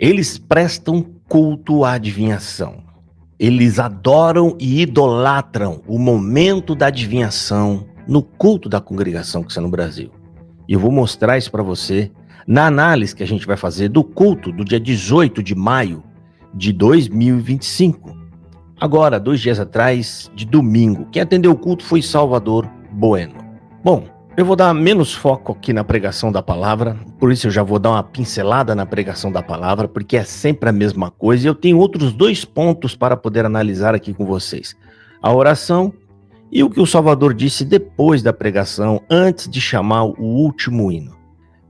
Eles prestam culto à adivinhação. Eles adoram e idolatram o momento da adivinhação no culto da congregação cristã no Brasil. E eu vou mostrar isso para você na análise que a gente vai fazer do culto do dia 18 de maio de 2025. Agora, 2 dias atrás, de domingo. Quem atendeu o culto foi Salvador Bueno. Bom, eu vou dar menos foco aqui na pregação da palavra, por isso eu já vou dar uma pincelada na pregação da palavra, porque é sempre a mesma coisa, e eu tenho outros 2 pontos para poder analisar aqui com vocês. A oração e o que o Salvador disse depois da pregação, antes de chamar o último hino.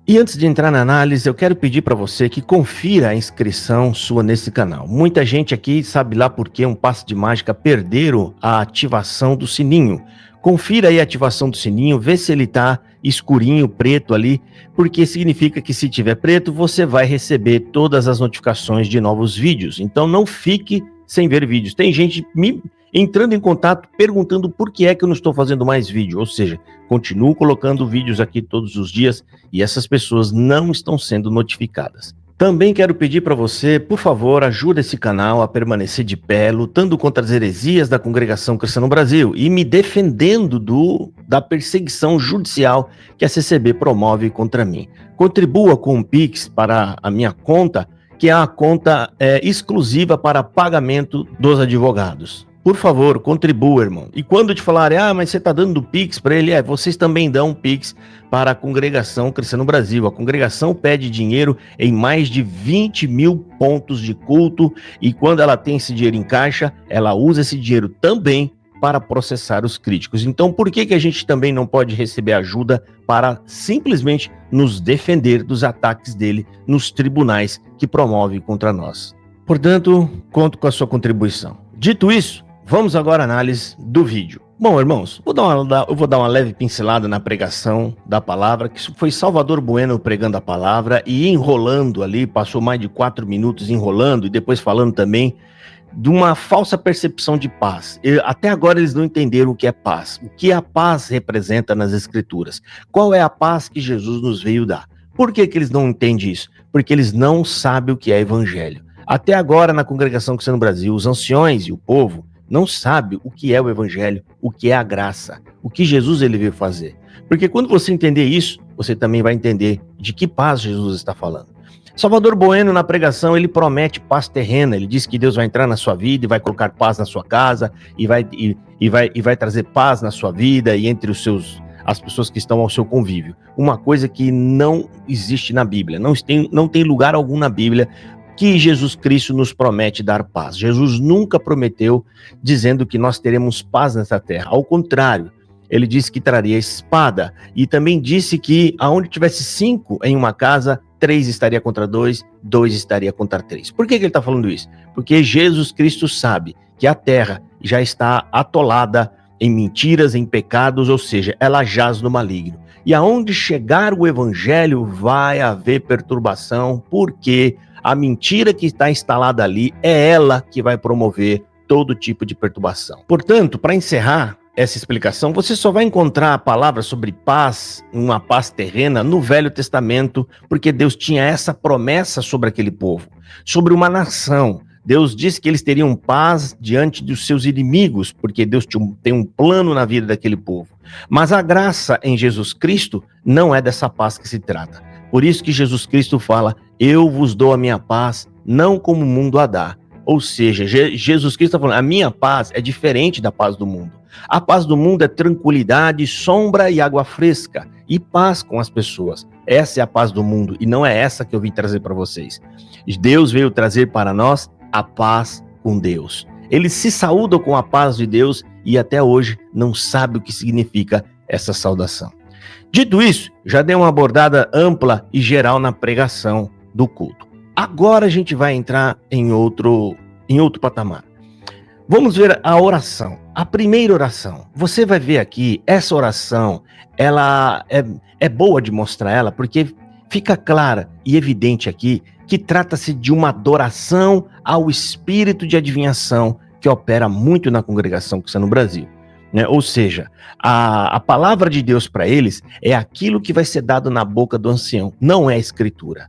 E antes de entrar na análise, eu quero pedir para você que confira a inscrição sua nesse canal. Muita gente aqui sabe lá porque um passe de mágica perderam a ativação do sininho. Confira aí a ativação do sininho, vê se ele tá escurinho, preto ali, porque significa que se tiver preto, você vai receber todas as notificações de novos vídeos. Então não fique sem ver vídeos. Tem gente me entrando em contato perguntando por que é que eu não estou fazendo mais vídeo, ou seja, continuo colocando vídeos aqui todos os dias e essas pessoas não estão sendo notificadas. Também quero pedir para você, por favor, ajude esse canal a permanecer de pé, lutando contra as heresias da congregação cristã no Brasil e me defendendo da perseguição judicial que a CCB promove contra mim. Contribua com um Pix para a minha conta, que é a conta exclusiva para pagamento dos advogados. Por favor, contribua, irmão. E quando te falarem, mas você está dando Pix para ele, vocês também dão Pix para a congregação cristã no Brasil. A congregação pede dinheiro em mais de 20 mil pontos de culto e quando ela tem esse dinheiro em caixa, ela usa esse dinheiro também para processar os críticos. Então, por que a gente também não pode receber ajuda para simplesmente nos defender dos ataques dele nos tribunais que promove contra nós? Portanto, conto com a sua contribuição. Dito isso, vamos agora à análise do vídeo. Bom, irmãos, eu vou dar uma leve pincelada na pregação da palavra, que foi Salvador Bueno pregando a palavra e enrolando ali, passou mais de 4 minutos enrolando e depois falando também de uma falsa percepção de paz. Até agora eles não entenderam o que é paz, o que a paz representa nas Escrituras. Qual é a paz que Jesus nos veio dar? Por que eles não entendem isso? Porque eles não sabem o que é evangelho. Até agora, na congregação cristã no Brasil, os anciões e o povo não sabem o que é o evangelho, o que é a graça, o que Jesus ele veio fazer. Porque quando você entender isso, você também vai entender de que paz Jesus está falando. Salvador Bueno, na pregação, ele promete paz terrena, ele diz que Deus vai entrar na sua vida e vai colocar paz na sua casa, e vai trazer paz na sua vida e entre as pessoas que estão ao seu convívio. Uma coisa que não existe na Bíblia, não tem lugar algum na Bíblia que Jesus Cristo nos promete dar paz. Jesus nunca prometeu dizendo que nós teremos paz nessa terra. Ao contrário, ele disse que traria espada e também disse que aonde tivesse 5 em uma casa, 3 estaria contra 2, 2 estaria contra 3. Por que ele está falando isso? Porque Jesus Cristo sabe que a terra já está atolada em mentiras, em pecados, ou seja, ela jaz no maligno. E aonde chegar o evangelho vai haver perturbação, porque a mentira que está instalada ali é ela que vai promover todo tipo de perturbação. Portanto, para encerrar essa explicação, você só vai encontrar a palavra sobre paz, uma paz terrena, no Velho Testamento, porque Deus tinha essa promessa sobre aquele povo, sobre uma nação. Deus disse que eles teriam paz diante dos seus inimigos, porque Deus tem um plano na vida daquele povo. Mas a graça em Jesus Cristo não é dessa paz que se trata. Por isso que Jesus Cristo fala, eu vos dou a minha paz, não como o mundo a dá. Ou seja, Jesus Cristo está falando, a minha paz é diferente da paz do mundo. A paz do mundo é tranquilidade, sombra e água fresca, e paz com as pessoas. Essa é a paz do mundo, e não é essa que eu vim trazer para vocês. Deus veio trazer para nós a paz com Deus. Eles se saúdam com a paz de Deus e até hoje não sabem o que significa essa saudação. Dito isso, já dei uma abordada ampla e geral na pregação do culto. Agora a gente vai entrar em outro patamar. Vamos ver a oração. A primeira oração. Você vai ver aqui, essa oração, ela é boa de mostrar ela, porque fica clara e evidente aqui que trata-se de uma adoração ao espírito de adivinhação que opera muito na congregação cristã no Brasil. Ou seja, a palavra de Deus para eles é aquilo que vai ser dado na boca do ancião, não é a escritura.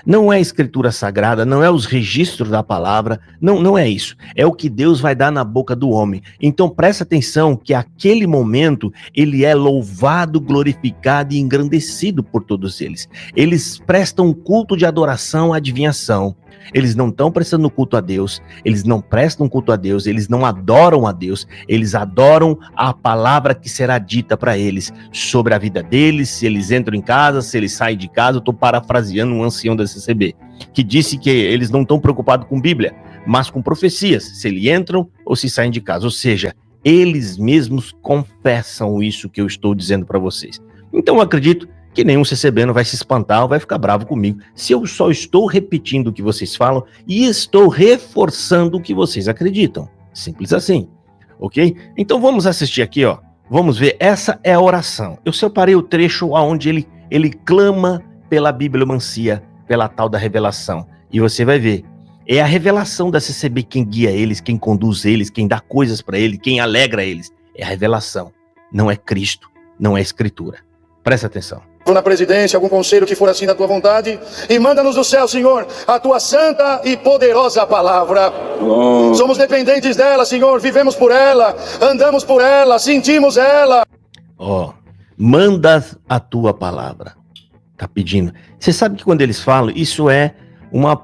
Não é a escritura sagrada, não é os registros da palavra, não é isso. É o que Deus vai dar na boca do homem. Então presta atenção que aquele momento ele é louvado, glorificado e engrandecido por todos eles. Eles prestam culto de adoração à adivinhação. Eles não estão prestando culto a Deus, eles não prestam culto a Deus, eles não adoram a Deus, eles adoram a palavra que será dita para eles sobre a vida deles, se eles entram em casa, se eles saem de casa. Eu estou parafraseando um ancião da CCB, que disse que eles não estão preocupados com Bíblia, mas com profecias, se eles entram ou se saem de casa. Ou seja, eles mesmos confessam isso que eu estou dizendo para vocês. Então eu acredito que nenhum CCB não vai se espantar ou vai ficar bravo comigo, se eu só estou repetindo o que vocês falam e estou reforçando o que vocês acreditam. Simples assim, ok? Então vamos assistir aqui, ó. Vamos ver, essa é a oração. Eu separei o trecho onde ele clama pela bibliomancia, pela tal da revelação. E você vai ver, é a revelação da CCB quem guia eles, quem conduz eles, quem dá coisas para eles, quem alegra eles. É a revelação, não é Cristo, não é Escritura. Presta atenção. Na presidência, algum conselho que for assim da tua vontade, e manda-nos do céu, Senhor, a tua santa e poderosa palavra. Somos dependentes dela, Senhor, vivemos por ela, andamos por ela, sentimos ela. Manda a tua palavra. Tá pedindo. Você sabe que quando eles falam, isso é uma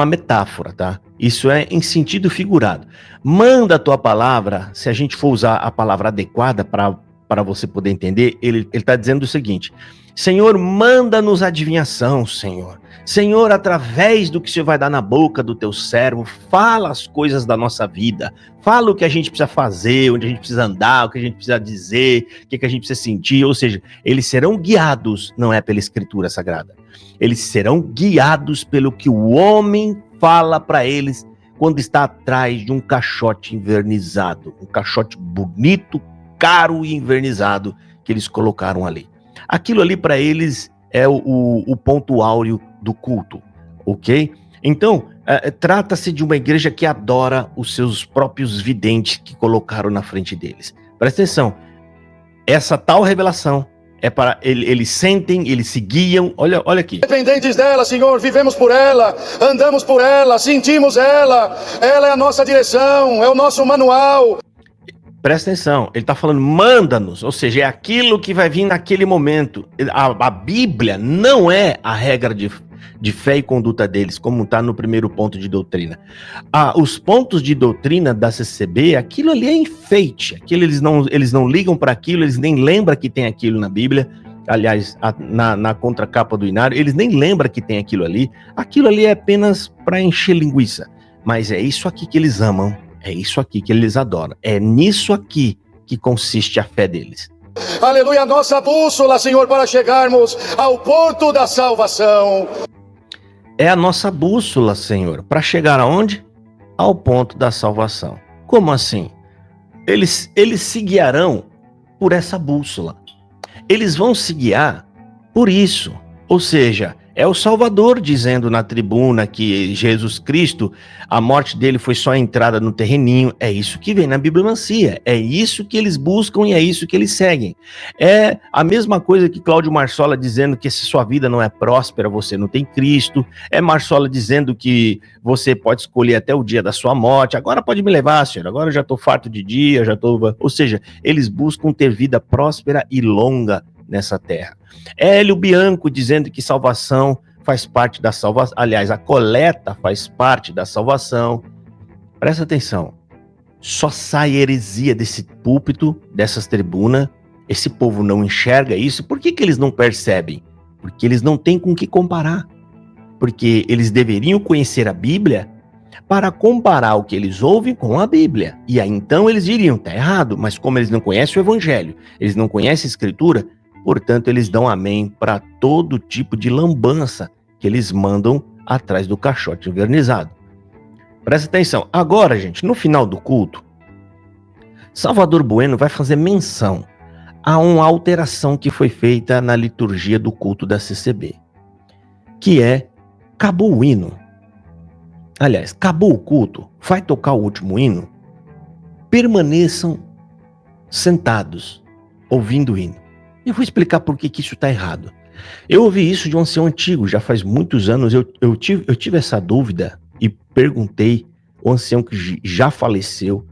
metáfora, tá? Isso é em sentido figurado. Manda a tua palavra, se a gente for usar a palavra adequada para você poder entender, ele está dizendo o seguinte: Senhor, manda-nos adivinhação, Senhor. Senhor, através do que o Senhor vai dar na boca do teu servo, fala as coisas da nossa vida. Fala o que a gente precisa fazer, onde a gente precisa andar, o que a gente precisa dizer, o que a gente precisa sentir. Ou seja, eles serão guiados, não é pela Escritura Sagrada. Eles serão guiados pelo que o homem fala para eles quando está atrás de um caixote invernizado. Um caixote bonito, caro e invernizado que eles colocaram ali. Aquilo ali para eles é o ponto áureo do culto, ok? Então, trata-se de uma igreja que adora os seus próprios videntes que colocaram na frente deles. Presta atenção, essa tal revelação é para eles sentem, eles se guiam. Olha aqui. Dependentes dela, Senhor, vivemos por ela, andamos por ela, sentimos ela. Ela é a nossa direção, é o nosso manual. Presta atenção, ele está falando, manda-nos, ou seja, é aquilo que vai vir naquele momento. A Bíblia não é a regra de fé e conduta deles, como está no primeiro ponto de doutrina. Os pontos de doutrina da CCB, aquilo ali é enfeite, aquilo eles não ligam para aquilo, eles nem lembram que tem aquilo na Bíblia. Aliás, na contracapa do Inário, eles nem lembram que tem aquilo ali é apenas para encher linguiça, mas é isso aqui que eles amam. É isso aqui que eles adoram. É nisso aqui que consiste a fé deles. Aleluia, nossa bússola, Senhor, para chegarmos ao porto da salvação. É a nossa bússola, Senhor, para chegar aonde? Ao ponto da salvação. Como assim? Eles se guiarão por essa bússola. Eles vão se guiar por isso. Ou seja, é o Salvador dizendo na tribuna que Jesus Cristo, a morte dele foi só a entrada no terreninho. É isso que vem na bibliomancia. É isso que eles buscam e é isso que eles seguem. É a mesma coisa que Cláudio Marsola dizendo que se sua vida não é próspera, você não tem Cristo. É Marsola dizendo que você pode escolher até o dia da sua morte. Agora pode me levar, Senhor. Agora eu já estou farto de dia, já estou... Ou seja, eles buscam ter vida próspera e longa nessa terra. É Hélio Bianco dizendo que salvação faz parte da salvação. Aliás, a coleta faz parte da salvação. Presta atenção. Só sai heresia desse púlpito, dessas tribunas. Esse povo não enxerga isso. Por que eles não percebem? Porque eles não têm com o que comparar. Porque eles deveriam conhecer a Bíblia para comparar o que eles ouvem com a Bíblia. E aí então eles diriam, tá errado. Mas como eles não conhecem o Evangelho, eles não conhecem a Escritura, portanto, eles dão amém para todo tipo de lambança que eles mandam atrás do caixote invernizado. Presta atenção. Agora, gente, no final do culto, Salvador Bueno vai fazer menção a uma alteração que foi feita na liturgia do culto da CCB, que é, acabou o hino. Aliás, acabou o culto, vai tocar o último hino, permaneçam sentados, ouvindo o hino. Eu vou explicar por que isso está errado. Eu ouvi isso de um ancião antigo, já faz muitos anos. Eu tive essa dúvida e perguntei ao ancião que já faleceu,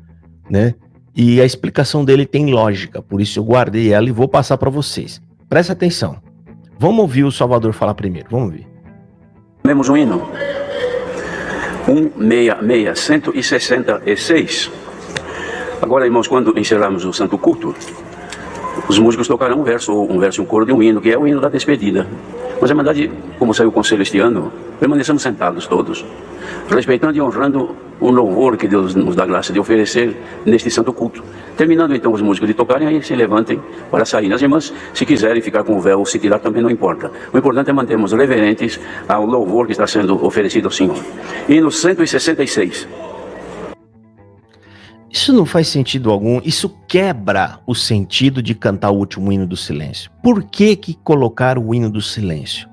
né? E a explicação dele tem lógica, por isso eu guardei ela e vou passar para vocês. Presta atenção. Vamos ouvir o Salvador falar primeiro, vamos ouvir. Temos um hino, 166. Agora, irmãos, quando encerrarmos o Santo Culto, os músicos tocarão um verso e um coro de um hino, que é o hino da despedida. Mas, na verdade, como saiu o conselho este ano, permanecemos sentados todos, respeitando e honrando o louvor que Deus nos dá graça de oferecer neste Santo Culto. Terminando então os músicos de tocarem, aí se levantem para sair. As irmãs, se quiserem ficar com o véu ou se tirar, também não importa. O importante é mantermos reverentes ao louvor que está sendo oferecido ao Senhor. Hino 166. Isso não faz sentido algum, isso quebra o sentido de cantar o último hino do silêncio. Por que colocaram o hino do silêncio?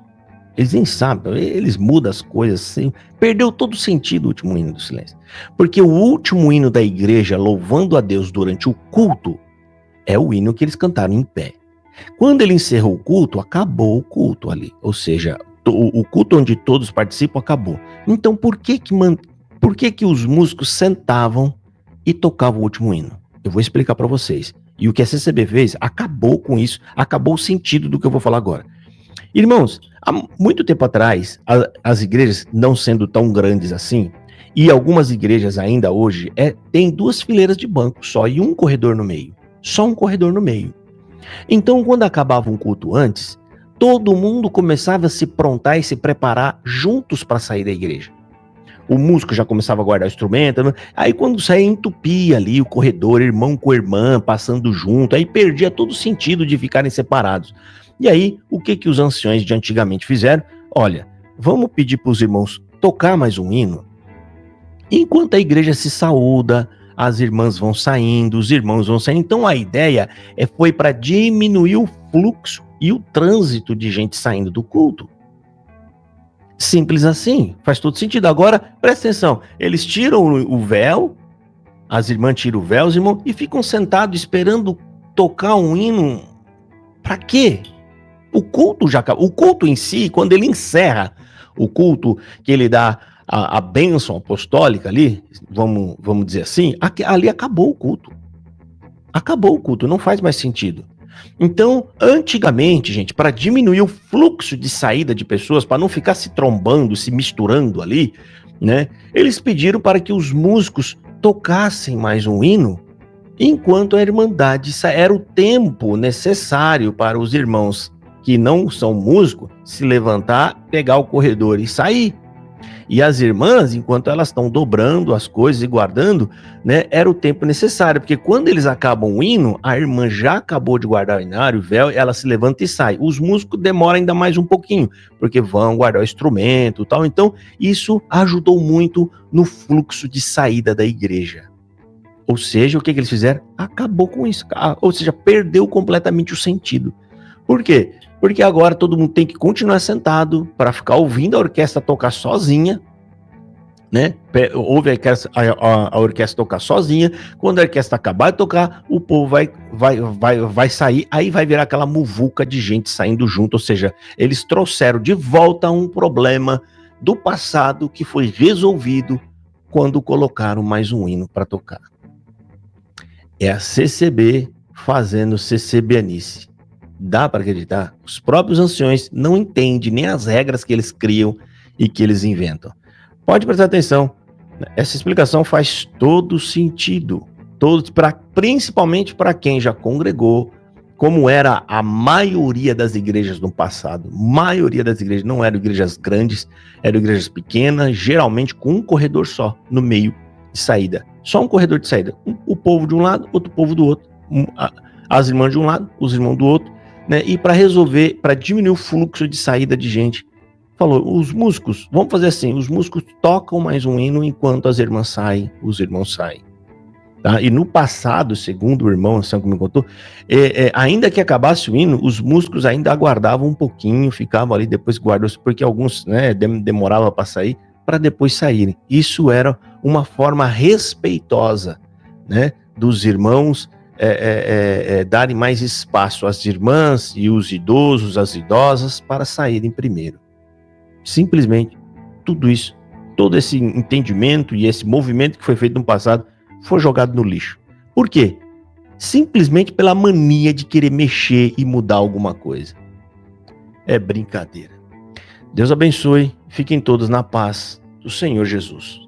Eles nem sabem, eles mudam as coisas assim. Perdeu todo o sentido o último hino do silêncio. Porque o último hino da igreja, louvando a Deus durante o culto, é o hino que eles cantaram em pé. Quando ele encerrou o culto, acabou o culto ali. Ou seja, o culto onde todos participam acabou. Então por que os músicos sentavam e tocavam o último hino? Eu vou explicar para vocês. E o que a CCB fez, acabou com isso, acabou o sentido do que eu vou falar agora. Irmãos, há muito tempo atrás, as igrejas não sendo tão grandes assim, e algumas igrejas ainda hoje, tem 2 fileiras de banco só e um corredor no meio. Só um corredor no meio. Então, quando acabava um culto antes, todo mundo começava a se prontar e se preparar juntos para sair da igreja. O músico já começava a guardar o instrumento, né? Aí quando saía, entupia ali o corredor, irmão com irmã, passando junto, aí perdia todo o sentido de ficarem separados. E aí, o que os anciões de antigamente fizeram? Olha, vamos pedir para os irmãos tocar mais um hino, enquanto a igreja se saúda, as irmãs vão saindo, os irmãos vão saindo. Então a ideia foi para diminuir o fluxo e o trânsito de gente saindo do culto. Simples assim, faz todo sentido. Agora, presta atenção, eles tiram o véu, as irmãs tiram o véu, os irmãos, e ficam sentados esperando tocar um hino. Para quê? O culto já acabou. O culto em si, quando ele encerra o culto, que ele dá a bênção apostólica ali, vamos dizer assim, ali acabou o culto. Acabou o culto, não faz mais sentido. Então, antigamente, gente, para diminuir o fluxo de saída de pessoas, para não ficar se trombando, se misturando ali, né? Eles pediram para que os músicos tocassem mais um hino, enquanto a irmandade era o tempo necessário para os irmãos que não são músicos se levantar, pegar o corredor e sair. E as irmãs, enquanto elas estão dobrando as coisas e guardando, né, era o tempo necessário, porque quando eles acabam o hino, a irmã já acabou de guardar o inário, o véu, ela se levanta e sai. Os músicos demoram ainda mais um pouquinho, porque vão guardar o instrumento e tal. Então, isso ajudou muito no fluxo de saída da igreja. Ou seja, o que eles fizeram? Acabou com isso. Ou seja, perdeu completamente o sentido. Por quê? Porque agora todo mundo tem que continuar sentado para ficar ouvindo a orquestra tocar sozinha, né? Ouve a orquestra tocar sozinha. Quando a orquestra acabar de tocar, o povo vai sair, aí vai virar aquela muvuca de gente saindo junto. Ou seja, eles trouxeram de volta um problema do passado que foi resolvido quando colocaram mais um hino para tocar. É a CCB fazendo CCBanice. Dá para acreditar? Os próprios anciões não entendem nem as regras que eles criam e que eles inventam. Pode prestar atenção. Essa explicação faz todo sentido. Principalmente para quem já congregou, como era a maioria das igrejas no passado. A maioria das igrejas não eram igrejas grandes, eram igrejas pequenas, geralmente com um corredor só no meio de saída. Só um corredor de saída. O povo de um lado, outro povo do outro. As irmãs de um lado, os irmãos do outro. Né? E para resolver, para diminuir o fluxo de saída de gente, falou, os músicos, vamos fazer assim, os músicos tocam mais um hino enquanto as irmãs saem, os irmãos saem. Tá? E no passado, segundo o irmão, assim como me contou, ainda que acabasse o hino, os músicos ainda aguardavam um pouquinho, ficavam ali, depois guardam, porque alguns, né, demoravam para sair, para depois saírem. Isso era uma forma respeitosa, né, dos irmãos darem mais espaço às irmãs e os idosos, as idosas, para saírem primeiro. Simplesmente, tudo isso, todo esse entendimento e esse movimento que foi feito no passado, foi jogado no lixo. Por quê? Simplesmente pela mania de querer mexer e mudar alguma coisa. É brincadeira. Deus abençoe, fiquem todos na paz do Senhor Jesus.